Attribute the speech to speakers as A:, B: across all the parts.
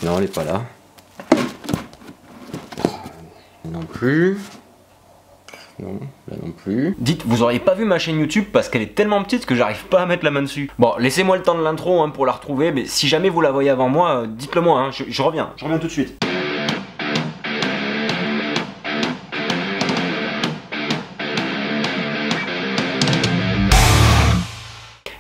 A: Non, elle est pas là. Non plus. Non, là non plus. Dites, vous auriez pas vu ma chaîne YouTube parce qu'elle est tellement petite que j'arrive pas à mettre la main dessus. Bon, laissez-moi le temps de l'intro hein, pour la retrouver, mais si jamais vous la voyez avant moi, dites-le moi, hein, je reviens tout de suite.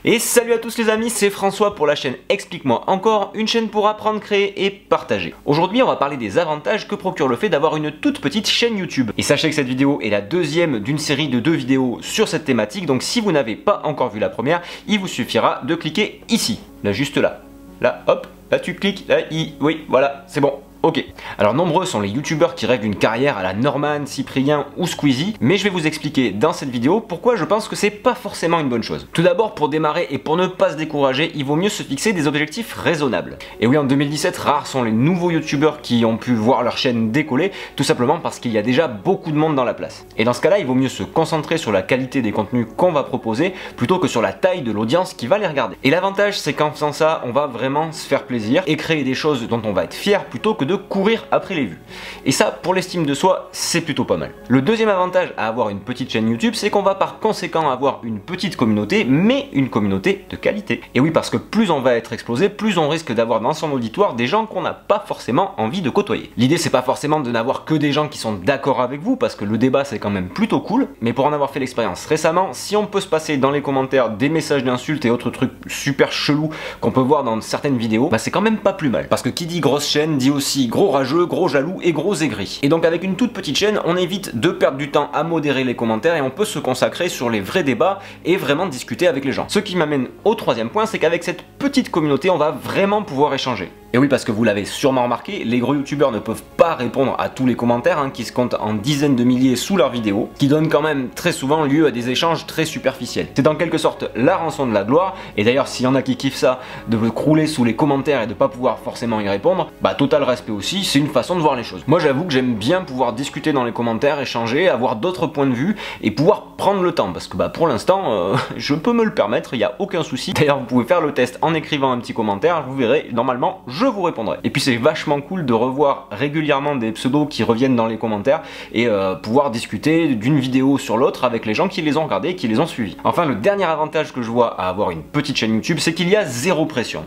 A: Et salut à tous les amis, c'est François pour la chaîne Explique-moi encore, une chaîne pour apprendre, créer et partager. Aujourd'hui on va parler des avantages que procure le fait d'avoir une toute petite chaîne YouTube. Et sachez que cette vidéo est la deuxième d'une série de 2 vidéos sur cette thématique, donc si vous n'avez pas encore vu la première, il vous suffira de cliquer ici, là juste là. Là hop, là tu cliques, là oui voilà, c'est bon. Ok, alors nombreux sont les youtubeurs qui rêvent d'une carrière à la Norman, Cyprien ou Squeezie, mais je vais vous expliquer dans cette vidéo pourquoi je pense que c'est pas forcément une bonne chose. Tout d'abord, pour démarrer et pour ne pas se décourager, il vaut mieux se fixer des objectifs raisonnables. Et oui, en 2017, rares sont les nouveaux youtubeurs qui ont pu voir leur chaîne décoller, tout simplement parce qu'il y a déjà beaucoup de monde dans la place. Et dans ce cas-là, il vaut mieux se concentrer sur la qualité des contenus qu'on va proposer, plutôt que sur la taille de l'audience qui va les regarder. Et l'avantage, c'est qu'en faisant ça, on va vraiment se faire plaisir et créer des choses dont on va être fier plutôt que de courir après les vues. Et ça, pour l'estime de soi, c'est plutôt pas mal. Le deuxième avantage à avoir une petite chaîne YouTube, c'est qu'on va par conséquent avoir une petite communauté, mais une communauté de qualité. Et oui, parce que plus on va être explosé, plus on risque d'avoir dans son auditoire des gens qu'on n'a pas forcément envie de côtoyer. L'idée, c'est pas forcément de n'avoir que des gens qui sont d'accord avec vous, parce que le débat, c'est quand même plutôt cool, mais pour en avoir fait l'expérience récemment, si on peut se passer dans les commentaires des messages d'insultes et autres trucs super chelous qu'on peut voir dans certaines vidéos, bah c'est quand même pas plus mal. Parce que qui dit grosse chaîne dit aussi gros rageux, gros jaloux et gros aigri. Et donc avec une toute petite chaîne, on évite de perdre du temps à modérer les commentaires et on peut se consacrer sur les vrais débats et vraiment discuter avec les gens. Ce qui m'amène au troisième point, c'est qu'avec cette petite communauté, on va vraiment pouvoir échanger. Et oui, parce que vous l'avez sûrement remarqué, les gros youtubeurs ne peuvent pas répondre à tous les commentaires hein, qui se comptent en dizaines de milliers sous leurs vidéos, qui donnent quand même très souvent lieu à des échanges très superficiels. C'est en quelque sorte la rançon de la gloire, et d'ailleurs s'il y en a qui kiffent ça, de crouler sous les commentaires et de pas pouvoir forcément y répondre, bah total respect aussi, c'est une façon de voir les choses. Moi j'avoue que j'aime bien pouvoir discuter dans les commentaires, échanger, avoir d'autres points de vue, et pouvoir prendre le temps, parce que bah pour l'instant, je peux me le permettre, il n'y a aucun souci. D'ailleurs vous pouvez faire le test en écrivant un petit commentaire, vous verrez, normalement je vous répondrai. Et puis c'est vachement cool de revoir régulièrement des pseudos qui reviennent dans les commentaires et pouvoir discuter d'une vidéo sur l'autre avec les gens qui les ont regardés et qui les ont suivis. Enfin, le dernier avantage que je vois à avoir une petite chaîne YouTube, c'est qu'il y a zéro pression.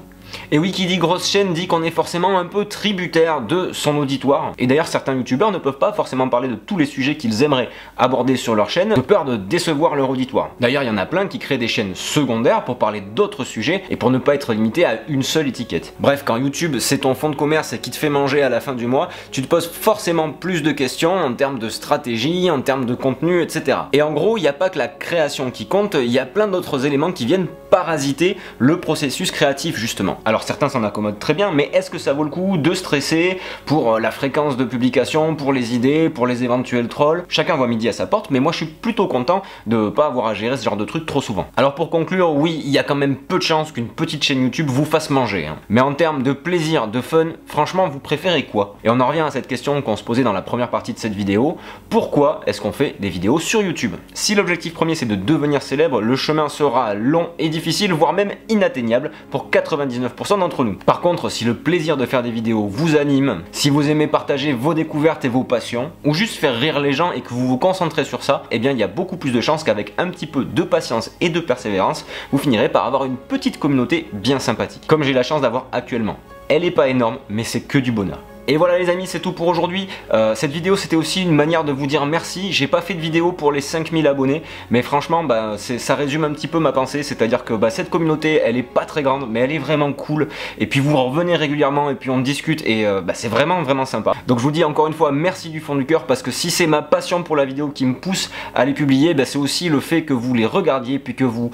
A: Et oui, qui dit grosse chaîne dit qu'on est forcément un peu tributaire de son auditoire. Et d'ailleurs, certains youtubeurs ne peuvent pas forcément parler de tous les sujets qu'ils aimeraient aborder sur leur chaîne, de peur de décevoir leur auditoire. D'ailleurs, il y en a plein qui créent des chaînes secondaires pour parler d'autres sujets et pour ne pas être limité à une seule étiquette. Bref, quand YouTube c'est ton fonds de commerce et qui te fait manger à la fin du mois, tu te poses forcément plus de questions en termes de stratégie, en termes de contenu, etc. Et en gros, il n'y a pas que la création qui compte, il y a plein d'autres éléments qui viennent parasiter le processus créatif justement. Alors certains s'en accommodent très bien, mais est-ce que ça vaut le coup de stresser pour la fréquence de publication, pour les idées, pour les éventuels trolls? Chacun voit midi à sa porte, mais moi je suis plutôt content de pas avoir à gérer ce genre de trucs trop souvent. Alors pour conclure, oui, il y a quand même peu de chances qu'une petite chaîne YouTube vous fasse manger, hein. Mais en termes de plaisir, de fun, franchement vous préférez quoi? Et on en revient à cette question qu'on se posait dans la première partie de cette vidéo, pourquoi est-ce qu'on fait des vidéos sur YouTube? Si l'objectif premier c'est de devenir célèbre, le chemin sera long et difficile, voire même inatteignable pour 99% d'entre nous. Par contre, si le plaisir de faire des vidéos vous anime, si vous aimez partager vos découvertes et vos passions, ou juste faire rire les gens et que vous vous concentrez sur ça, eh bien il y a beaucoup plus de chances qu'avec un petit peu de patience et de persévérance, vous finirez par avoir une petite communauté bien sympathique, comme j'ai la chance d'avoir actuellement. Elle est pas énorme, mais c'est que du bonheur. Et voilà les amis, c'est tout pour aujourd'hui. Cette vidéo c'était aussi une manière de vous dire merci. J'ai pas fait de vidéo pour les 5000 abonnés, mais franchement ça résume un petit peu ma pensée. C'est-à-dire que cette communauté elle est pas très grande, mais elle est vraiment cool. Et puis vous revenez régulièrement et puis on discute et c'est vraiment sympa. Donc je vous dis encore une fois merci du fond du cœur, parce que si c'est ma passion pour la vidéo qui me pousse à les publier, c'est aussi le fait que vous les regardiez, puis que vous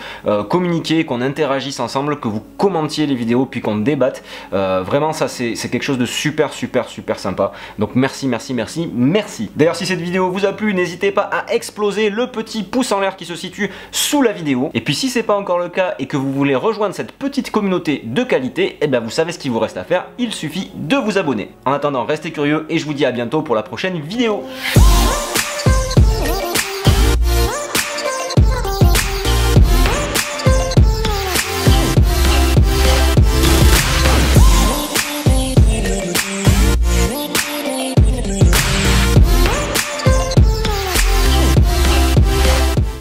A: communiquiez, qu'on interagisse ensemble, que vous commentiez les vidéos, puis qu'on débatte. Vraiment ça c'est quelque chose de super sympa. Donc merci. D'ailleurs si cette vidéo vous a plu, n'hésitez pas à exploser le petit pouce en l'air qui se situe sous la vidéo. Et puis si c'est pas encore le cas et que vous voulez rejoindre cette petite communauté de qualité, vous savez ce qu'il vous reste à faire, il suffit de vous abonner. En attendant, restez curieux et je vous dis à bientôt pour la prochaine vidéo.